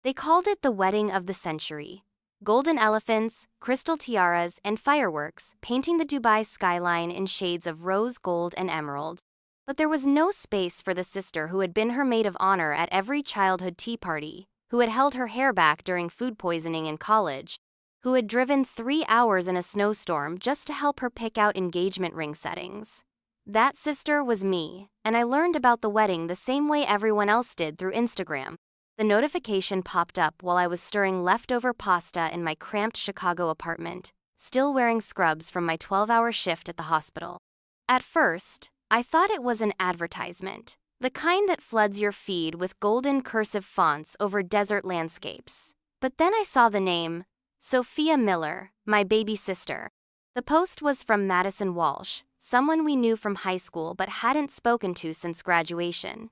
They called it the wedding of the century. Golden elephants, crystal tiaras, and fireworks, painting the Dubai skyline in shades of rose gold and emerald. But there was no space for the sister who had been her maid of honor at every childhood tea party, who had held her hair back during food poisoning in college, who had driven 3 hours in a snowstorm just to help her pick out engagement ring settings. That sister was me, and I learned about the wedding the same way everyone else did through Instagram. The notification popped up while I was stirring leftover pasta in my cramped Chicago apartment, still wearing scrubs from my 12-hour shift at the hospital. At first, I thought it was an advertisement, the kind that floods your feed with golden cursive fonts over desert landscapes. But then I saw the name, Sophia Miller, my baby sister. The post was from Madison Walsh, someone we knew from high school but hadn't spoken to since graduation.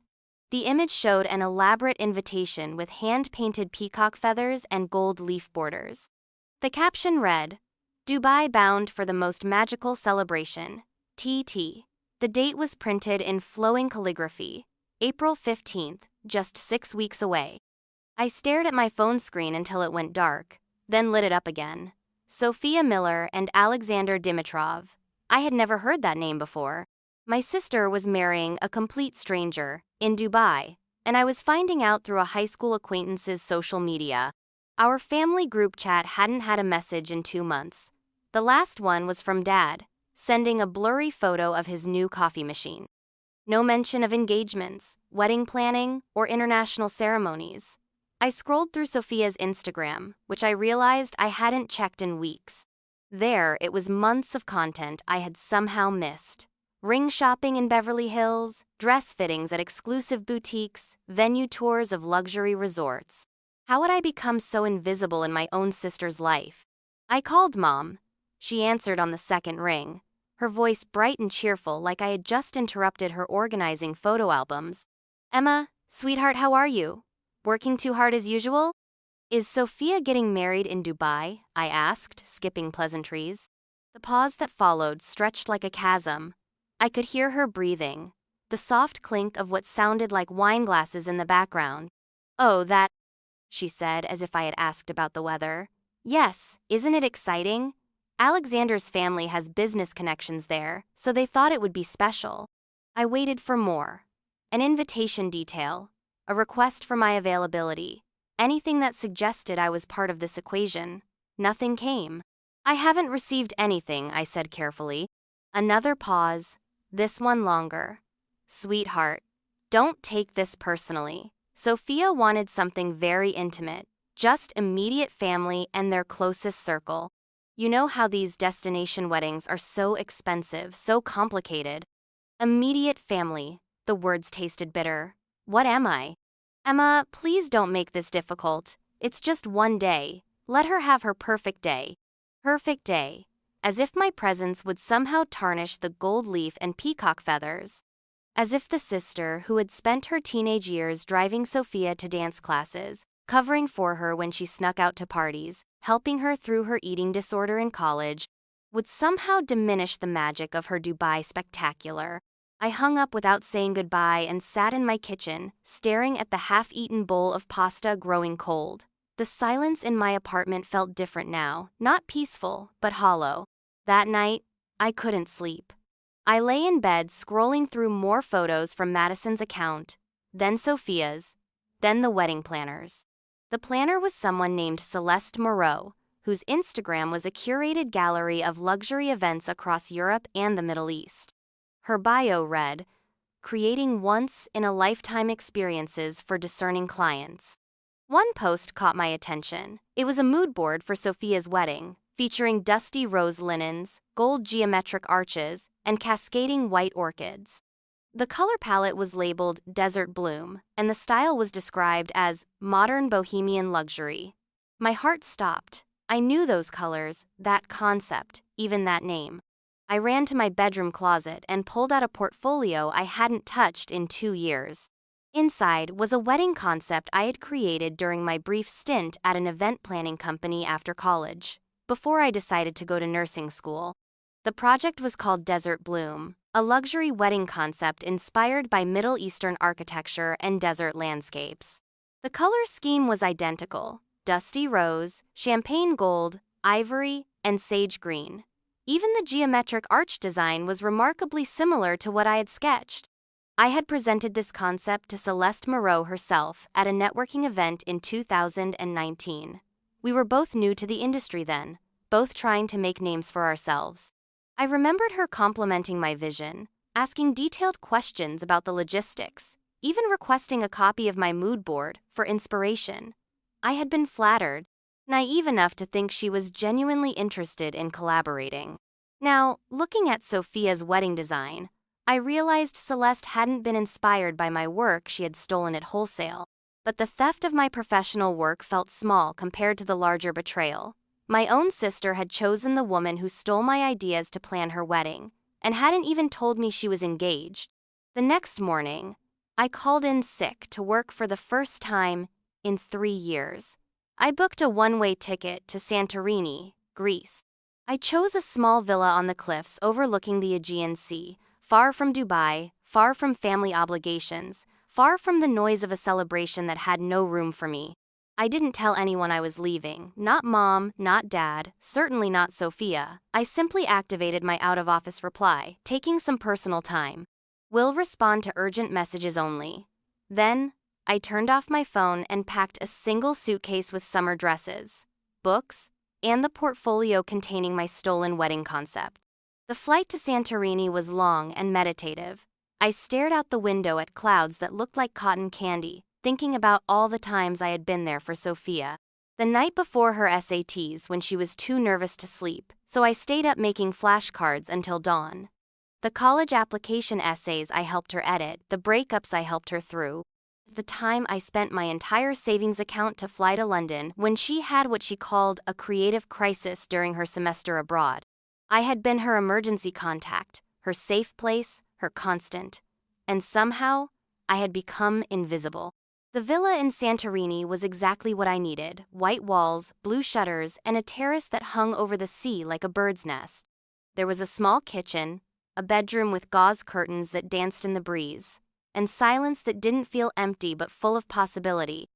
The image showed an elaborate invitation with hand-painted peacock feathers and gold leaf borders. The caption read, "Dubai bound for the most magical celebration, TT." The date was printed in flowing calligraphy, April 15th, just 6 weeks away. I stared at my phone screen until it went dark, then lit it up again. Sophia Miller and Alexander Dimitrov. I had never heard that name before. My sister was marrying a complete stranger, in Dubai, and I was finding out through a high school acquaintance's social media. Our family group chat hadn't had a message in 2 months. The last one was from Dad, sending a blurry photo of his new coffee machine. No mention of engagements, wedding planning, or international ceremonies. I scrolled through Sophia's Instagram, which I realized I hadn't checked in weeks. There, it was months of content I had somehow missed. Ring shopping in Beverly Hills, dress fittings at exclusive boutiques, venue tours of luxury resorts. How had I become so invisible in my own sister's life? I called Mom. She answered on the second ring, her voice bright and cheerful like I had just interrupted her organizing photo albums. "Emma, sweetheart, how are you? Working too hard as usual?" "Is Sophia getting married in Dubai?" I asked, skipping pleasantries. The pause that followed stretched like a chasm. I could hear her breathing, the soft clink of what sounded like wine glasses in the background. "Oh, that," she said as if I had asked about the weather. "Yes, isn't it exciting? Alexander's family has business connections there, so they thought it would be special." I waited for more. An invitation detail, a request for my availability, anything that suggested I was part of this equation. Nothing came. "I haven't received anything," I said carefully. Another pause, this one longer. "Sweetheart, don't take this personally. Sophia wanted something very intimate, just immediate family and their closest circle. You know how these destination weddings are so expensive, so complicated." Immediate family, the words tasted bitter. What am I? "Emma, please don't make this difficult. It's just one day. Let her have her perfect day." Perfect day. As if my presence would somehow tarnish the gold leaf and peacock feathers. As if the sister who had spent her teenage years driving Sophia to dance classes, covering for her when she snuck out to parties, helping her through her eating disorder in college, would somehow diminish the magic of her Dubai spectacular. I hung up without saying goodbye and sat in my kitchen, staring at the half-eaten bowl of pasta growing cold. The silence in my apartment felt different now, not peaceful, but hollow. That night, I couldn't sleep. I lay in bed scrolling through more photos from Madison's account, then Sophia's, then the wedding planner's. The planner was someone named Celeste Moreau, whose Instagram was a curated gallery of luxury events across Europe and the Middle East. Her bio read, "Creating once-in-a-lifetime experiences for discerning clients." One post caught my attention. It was a mood board for Sophia's wedding, featuring dusty rose linens, gold geometric arches, and cascading white orchids. The color palette was labeled Desert Bloom, and the style was described as modern bohemian luxury. My heart stopped. I knew those colors, that concept, even that name. I ran to my bedroom closet and pulled out a portfolio I hadn't touched in 2 years. Inside was a wedding concept I had created during my brief stint at an event planning company after college, before I decided to go to nursing school. The project was called Desert Bloom, a luxury wedding concept inspired by Middle Eastern architecture and desert landscapes. The The color scheme was identical: dusty rose, champagne gold, ivory, and sage green. Even the geometric arch design was remarkably similar to what I had sketched. I had presented this concept to Celeste Moreau herself at a networking event in 2019. We were both new to the industry then, both trying to make names for ourselves. I remembered her complimenting my vision, asking detailed questions about the logistics, even requesting a copy of my mood board for inspiration. I had been flattered, naive enough to think she was genuinely interested in collaborating. Now, looking at Sophia's wedding design, I realized Celeste hadn't been inspired by my work. She had stolen it wholesale. But the theft of my professional work felt small compared to the larger betrayal. My own sister had chosen the woman who stole my ideas to plan her wedding, and hadn't even told me she was engaged. The next morning, I called in sick to work for the first time in 3 years. I booked a one-way ticket to Santorini, Greece. I chose a small villa on the cliffs overlooking the Aegean Sea, far from Dubai, far from family obligations, far from the noise of a celebration that had no room for me. I didn't tell anyone I was leaving, not mom, not dad, certainly not Sophia. I simply activated my out-of-office reply, taking some personal time. Will respond to urgent messages only. Then, I turned off my phone and packed a single suitcase with summer dresses, books, and the portfolio containing my stolen wedding concept. The flight to Santorini was long and meditative. I stared out the window at clouds that looked like cotton candy, thinking about all the times I had been there for Sophia. The night before her SATs, when she was too nervous to sleep, so I stayed up making flashcards until dawn. The college application essays I helped her edit, the breakups I helped her through. The time I spent my entire savings account to fly to London when she had what she called a creative crisis during her semester abroad. I had been her emergency contact, her safe place, her constant. And somehow, I had become invisible. The villa in Santorini was exactly what I needed: white walls, blue shutters, and a terrace that hung over the sea like a bird's nest. There was a small kitchen, a bedroom with gauze curtains that danced in the breeze, and silence that didn't feel empty but full of possibility.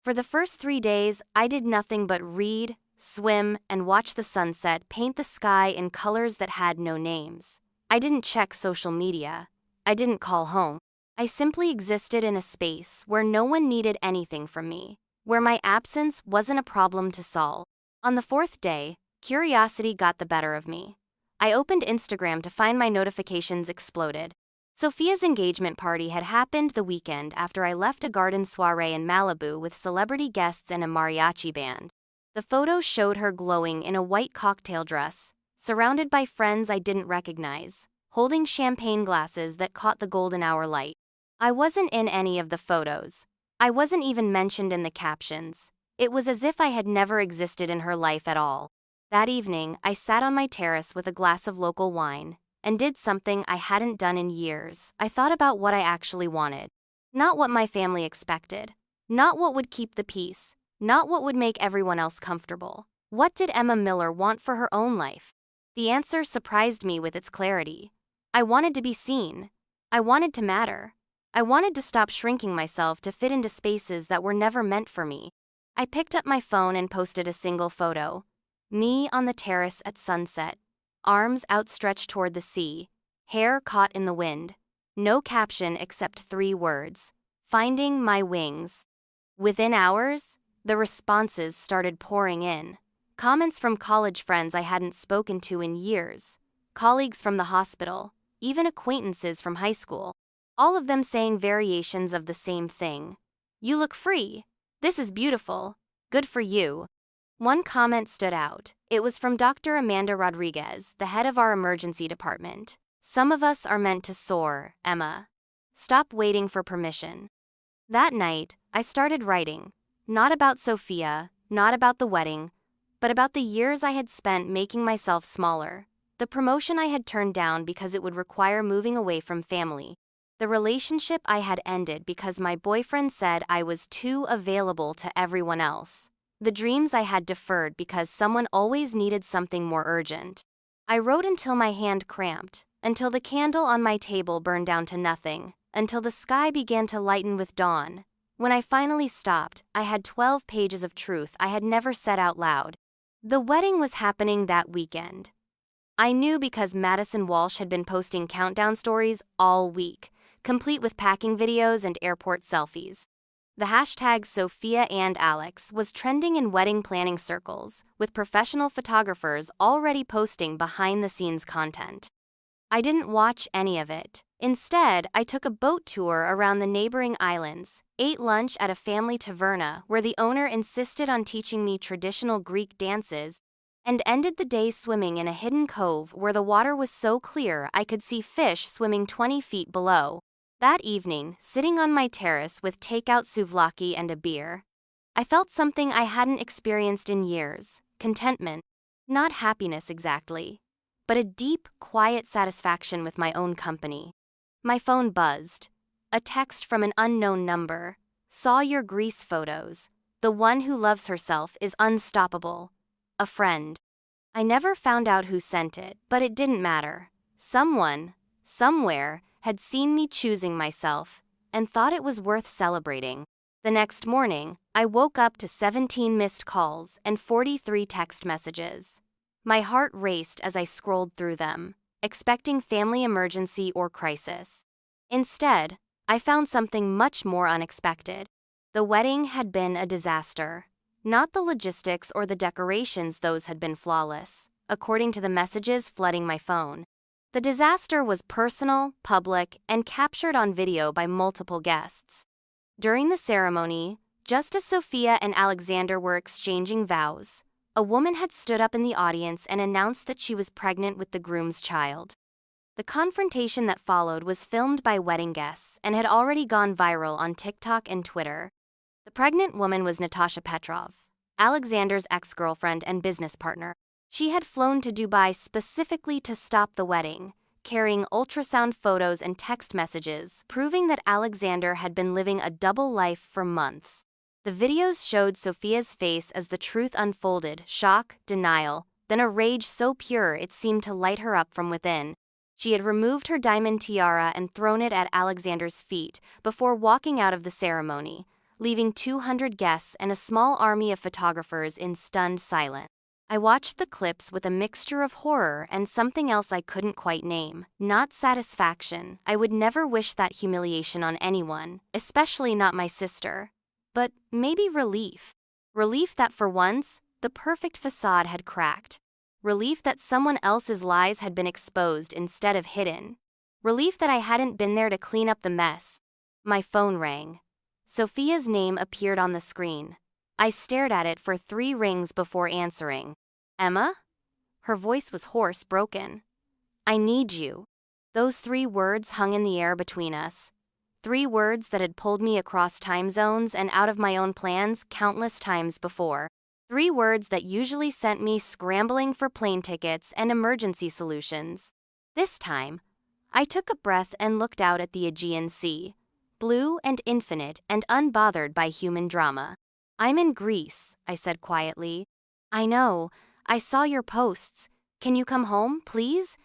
For the first 3 days, I did nothing but read, swim, and watch the sunset paint the sky in colors that had no names. I didn't check social media. I didn't call home. I simply existed in a space where no one needed anything from me, where my absence wasn't a problem to solve. On the 4th day, curiosity got the better of me. I opened Instagram to find my notifications exploded. Sophia's engagement party had happened the weekend after I left a garden soiree in Malibu with celebrity guests and a mariachi band. The photos showed her glowing in a white cocktail dress, surrounded by friends I didn't recognize, holding champagne glasses that caught the golden hour light. I wasn't in any of the photos. I wasn't even mentioned in the captions. It was as if I had never existed in her life at all. That evening, I sat on my terrace with a glass of local wine and did something I hadn't done in years. I thought about what I actually wanted. Not what my family expected. Not what would keep the peace. Not what would make everyone else comfortable. What did Emma Miller want for her own life? The answer surprised me with its clarity. I wanted to be seen. I wanted to matter. I wanted to stop shrinking myself to fit into spaces that were never meant for me. I picked up my phone and posted a single photo. Me on the terrace at sunset, arms outstretched toward the sea, hair caught in the wind. No caption except 3 words: finding my wings. Within hours, the responses started pouring in. Comments from college friends I hadn't spoken to in years, colleagues from the hospital, even acquaintances from high school. All of them saying variations of the same thing. You look free. This is beautiful. Good for you. One comment stood out. It was from Dr. Amanda Rodriguez, the head of our emergency department. Some of us are meant to soar, Emma. Stop waiting for permission. That night, I started writing. Not about Sophia, not about the wedding, but about the years I had spent making myself smaller. The promotion I had turned down because it would require moving away from family. The relationship I had ended because my boyfriend said I was too available to everyone else. The dreams I had deferred because someone always needed something more urgent. I wrote until my hand cramped, until the candle on my table burned down to nothing, until the sky began to lighten with dawn. When I finally stopped, I had 12 pages of truth I had never said out loud. The wedding was happening that weekend. I knew because Madison Walsh had been posting countdown stories all week, complete with packing videos and airport selfies. The hashtag Sophia and Alex was trending in wedding planning circles, with professional photographers already posting behind-the-scenes content. I didn't watch any of it. Instead, I took a boat tour around the neighboring islands, ate lunch at a family taverna where the owner insisted on teaching me traditional Greek dances, and ended the day swimming in a hidden cove where the water was so clear I could see fish swimming 20 feet below. That evening, sitting on my terrace with takeout souvlaki and a beer, I felt something I hadn't experienced in years: contentment. Not happiness exactly, but a deep, quiet satisfaction with my own company. My phone buzzed. A text from an unknown number. "Saw your Greece photos. The one who loves herself is unstoppable. A friend." I never found out who sent it, but it didn't matter. Someone, somewhere, had seen me choosing myself and thought it was worth celebrating. The next morning, I woke up to 17 missed calls and 43 text messages. My heart raced as I scrolled through them, expecting family emergency or crisis. Instead, I found something much more unexpected. The wedding had been a disaster. Not the logistics or the decorations, those had been flawless, according to the messages flooding my phone. The disaster was personal, public, and captured on video by multiple guests. During the ceremony, just as Sophia and Alexander were exchanging vows, a woman had stood up in the audience and announced that she was pregnant with the groom's child. The confrontation that followed was filmed by wedding guests and had already gone viral on TikTok and Twitter. The pregnant woman was Natasha Petrov, Alexander's ex-girlfriend and business partner. She had flown to Dubai specifically to stop the wedding, carrying ultrasound photos and text messages proving that Alexander had been living a double life for months. The videos showed Sophia's face as the truth unfolded: shock, denial, then a rage so pure it seemed to light her up from within. She had removed her diamond tiara and thrown it at Alexander's feet before walking out of the ceremony, leaving 200 guests and a small army of photographers in stunned silence. I watched the clips with a mixture of horror and something else I couldn't quite name. Not satisfaction. I would never wish that humiliation on anyone, especially not my sister. But maybe relief. Relief that for once, the perfect facade had cracked. Relief that someone else's lies had been exposed instead of hidden. Relief that I hadn't been there to clean up the mess. My phone rang. Sophia's name appeared on the screen. I stared at it for 3 rings before answering. "Emma?" Her voice was hoarse, broken. "I need you." Those 3 words hung in the air between us. 3 words that had pulled me across time zones and out of my own plans countless times before. 3 words that usually sent me scrambling for plane tickets and emergency solutions. This time, I took a breath and looked out at the Aegean Sea, blue and infinite and unbothered by human drama. "I'm in Greece," I said quietly. "I know. I saw your posts. Can you come home, please?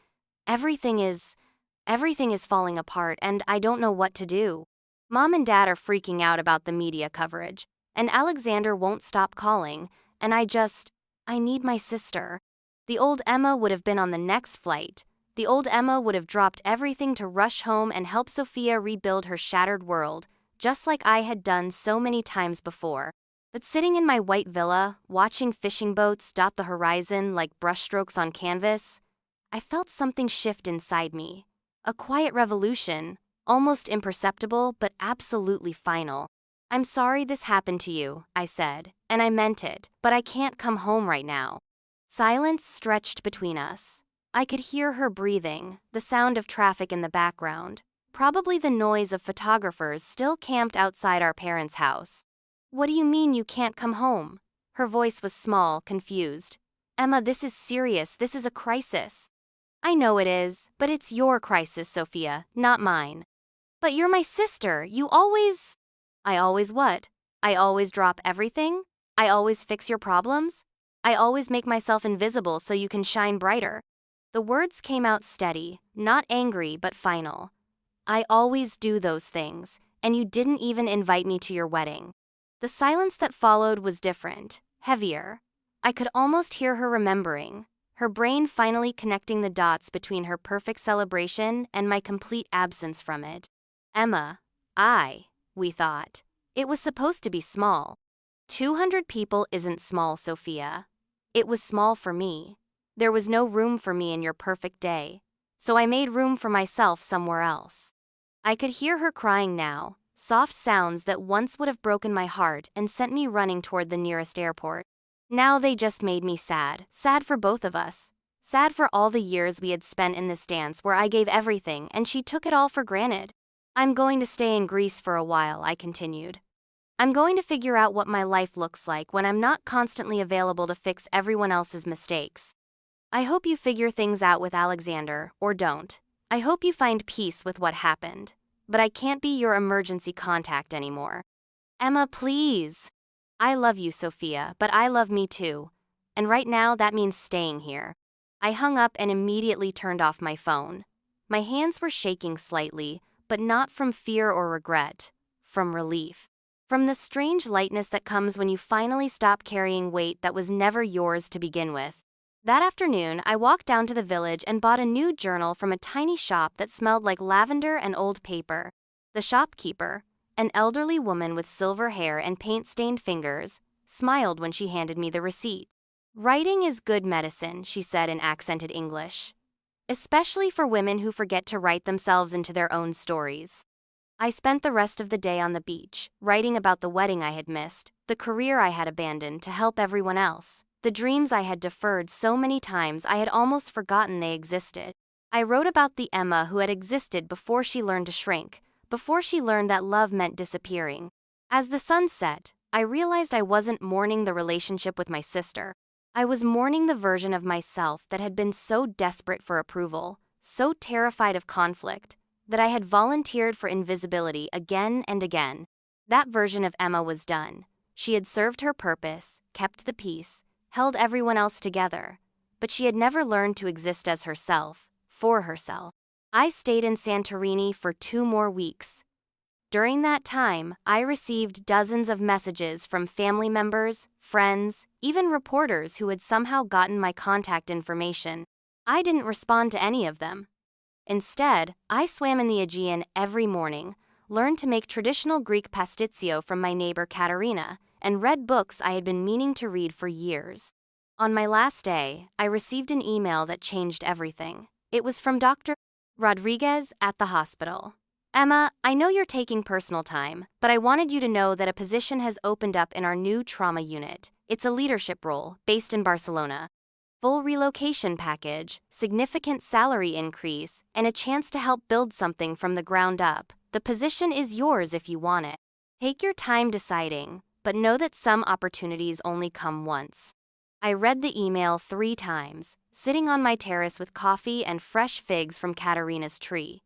Everything is falling apart and I don't know what to do. Mom and Dad are freaking out about the media coverage, and Alexander won't stop calling, and I need my sister." The old Emma would have been on the next flight. The old Emma would have dropped everything to rush home and help Sophia rebuild her shattered world, just like I had done so many times before. But sitting in my white villa, watching fishing boats dot the horizon like brushstrokes on canvas, I felt something shift inside me. A quiet revolution, almost imperceptible but absolutely final. "I'm sorry this happened to you," I said, and I meant it, "but I can't come home right now." Silence stretched between us. I could hear her breathing, the sound of traffic in the background, probably the noise of photographers still camped outside our parents' house. "What do you mean you can't come home?" Her voice was small, confused. "Emma, this is serious. This is a crisis." "I know it is, but it's your crisis, Sophia, not mine." "But you're my sister. You always—" "I always what? I always drop everything? I always fix your problems? I always make myself invisible so you can shine brighter." The words came out steady, not angry but final. "I always do those things, and you didn't even invite me to your wedding." The silence that followed was different, heavier. I could almost hear her remembering, her brain finally connecting the dots between her perfect celebration and my complete absence from it. Emma, we thought. It was supposed to be small. 200 people isn't small, Sophia. It was small for me. There was no room for me in your perfect day, so I made room for myself somewhere else. I could hear her crying now, soft sounds that once would have broken my heart and sent me running toward the nearest airport. Now they just made me sad for both of us. Sad for all the years we had spent in this dance where I gave everything and she took it all for granted. "I'm going to stay in Greece for a while," I continued. "I'm going to figure out what my life looks like when I'm not constantly available to fix everyone else's mistakes. I hope you figure things out with Alexander, or don't. I hope you find peace with what happened. But I can't be your emergency contact anymore." "Emma, please." "I love you, Sophia, but I love me too. And right now that means staying here." I hung up and immediately turned off my phone. My hands were shaking slightly, but not from fear or regret, from relief. From the strange lightness that comes when you finally stop carrying weight that was never yours to begin with. That afternoon, I walked down to the village and bought a new journal from a tiny shop that smelled like lavender and old paper. The shopkeeper, an elderly woman with silver hair and paint-stained fingers, smiled when she handed me the receipt. "Writing is good medicine," she said in accented English. "Especially for women who forget to write themselves into their own stories." I spent the rest of the day on the beach, writing about the wedding I had missed, the career I had abandoned to help everyone else, the dreams I had deferred so many times I had almost forgotten they existed. I wrote about the Emma who had existed before she learned to shrink, before she learned that love meant disappearing. As the sun set, I realized I wasn't mourning the relationship with my sister. I was mourning the version of myself that had been so desperate for approval, so terrified of conflict, that I had volunteered for invisibility again and again. That version of Emma was done. She had served her purpose, kept the peace, held everyone else together, but she had never learned to exist as herself, for herself. I stayed in Santorini for 2 more weeks. During that time, I received dozens of messages from family members, friends, even reporters who had somehow gotten my contact information. I didn't respond to any of them. Instead, I swam in the Aegean every morning, learned to make traditional Greek pastitsio from my neighbor Katerina, and read books I had been meaning to read for years. On my last day, I received an email that changed everything. It was from Dr. Rodriguez at the hospital. "Emma, I know you're taking personal time, but I wanted you to know that a position has opened up in our new trauma unit. It's a leadership role, based in Barcelona. Full relocation package, significant salary increase, and a chance to help build something from the ground up. The position is yours if you want it. Take your time deciding, but know that some opportunities only come once." I read the email 3 times, sitting on my terrace with coffee and fresh figs from Katerina's tree.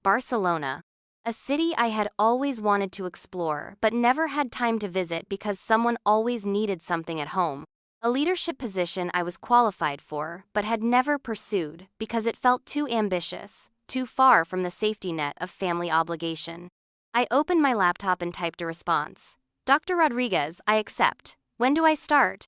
Barcelona. A city I had always wanted to explore but never had time to visit because someone always needed something at home. A leadership position I was qualified for but had never pursued because it felt too ambitious, too far from the safety net of family obligation. I opened my laptop and typed a response. "Dr. Rodriguez, I accept. When do I start?"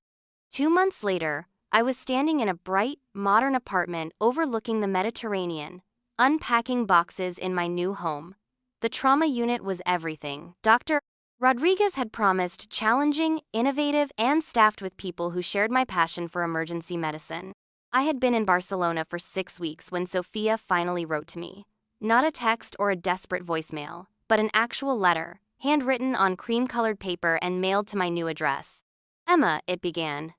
2 months later, I was standing in a bright, modern apartment overlooking the Mediterranean, unpacking boxes in my new home. The trauma unit was everything. Dr. Rodriguez had promised challenging, innovative, and staffed with people who shared my passion for emergency medicine. I had been in Barcelona for 6 weeks when Sophia finally wrote to me. Not a text or a desperate voicemail, but an actual letter, handwritten on cream-colored paper and mailed to my new address. "Emma," it began.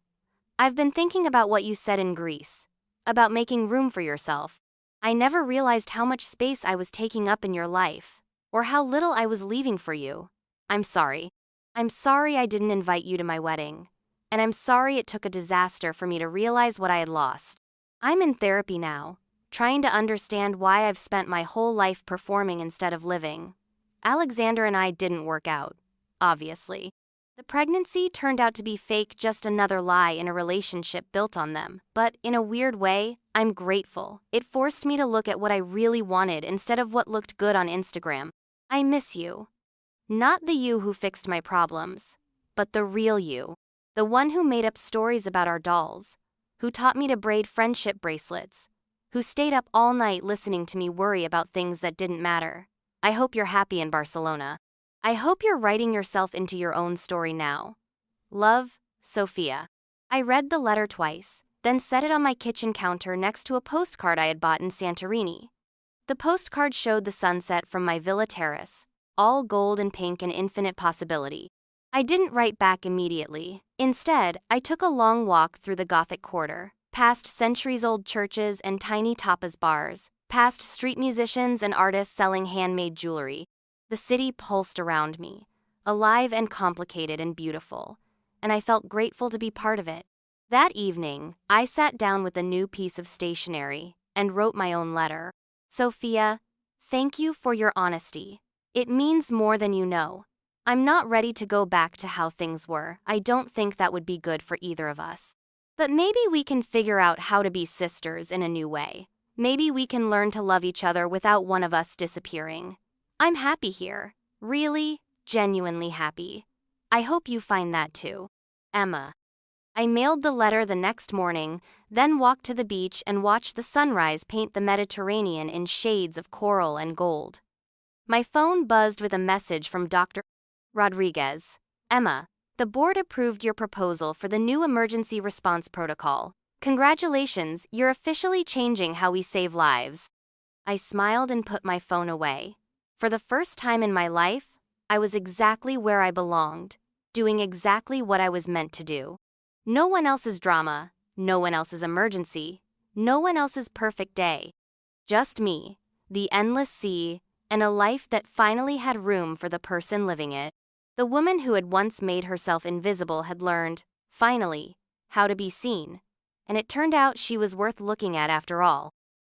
"I've been thinking about what you said in Greece, about making room for yourself. I never realized how much space I was taking up in your life, or how little I was leaving for you. I'm sorry. I'm sorry I didn't invite you to my wedding, and I'm sorry it took a disaster for me to realize what I had lost. I'm in therapy now, trying to understand why I've spent my whole life performing instead of living. Alexander and I didn't work out, obviously. The pregnancy turned out to be fake, just another lie in a relationship built on them. But in a weird way, I'm grateful. It forced me to look at what I really wanted instead of what looked good on Instagram. I miss you. Not the you who fixed my problems, but the real you. The one who made up stories about our dolls, who taught me to braid friendship bracelets, who stayed up all night listening to me worry about things that didn't matter. I hope you're happy in Barcelona. I hope you're writing yourself into your own story now. Love, Sophia. I read the letter twice, then set it on my kitchen counter next to a postcard I had bought in Santorini. The postcard showed the sunset from my villa terrace, all gold and pink and infinite possibility. I didn't write back immediately. Instead, I took a long walk through the Gothic quarter, past centuries-old churches and tiny tapas bars, past street musicians and artists selling handmade jewelry. The city pulsed around me, alive and complicated and beautiful, and I felt grateful to be part of it. That evening, I sat down with a new piece of stationery and wrote my own letter. Sophia, thank you for your honesty. It means more than you know. I'm not ready to go back to how things were. I don't think that would be good for either of us. But maybe we can figure out how to be sisters in a new way. Maybe we can learn to love each other without one of us disappearing. I'm happy here. Really, genuinely happy. I hope you find that too. Emma. I mailed the letter the next morning, then walked to the beach and watched the sunrise paint the Mediterranean in shades of coral and gold. My phone buzzed with a message from Dr. Rodriguez. Emma, the board approved your proposal for the new emergency response protocol. Congratulations, you're officially changing how we save lives. I smiled and put my phone away. For the first time in my life, I was exactly where I belonged, doing exactly what I was meant to do. No one else's drama, no one else's emergency, no one else's perfect day. Just me, the endless sea, and a life that finally had room for the person living it. The woman who had once made herself invisible had learned, finally, how to be seen. And it turned out she was worth looking at after all.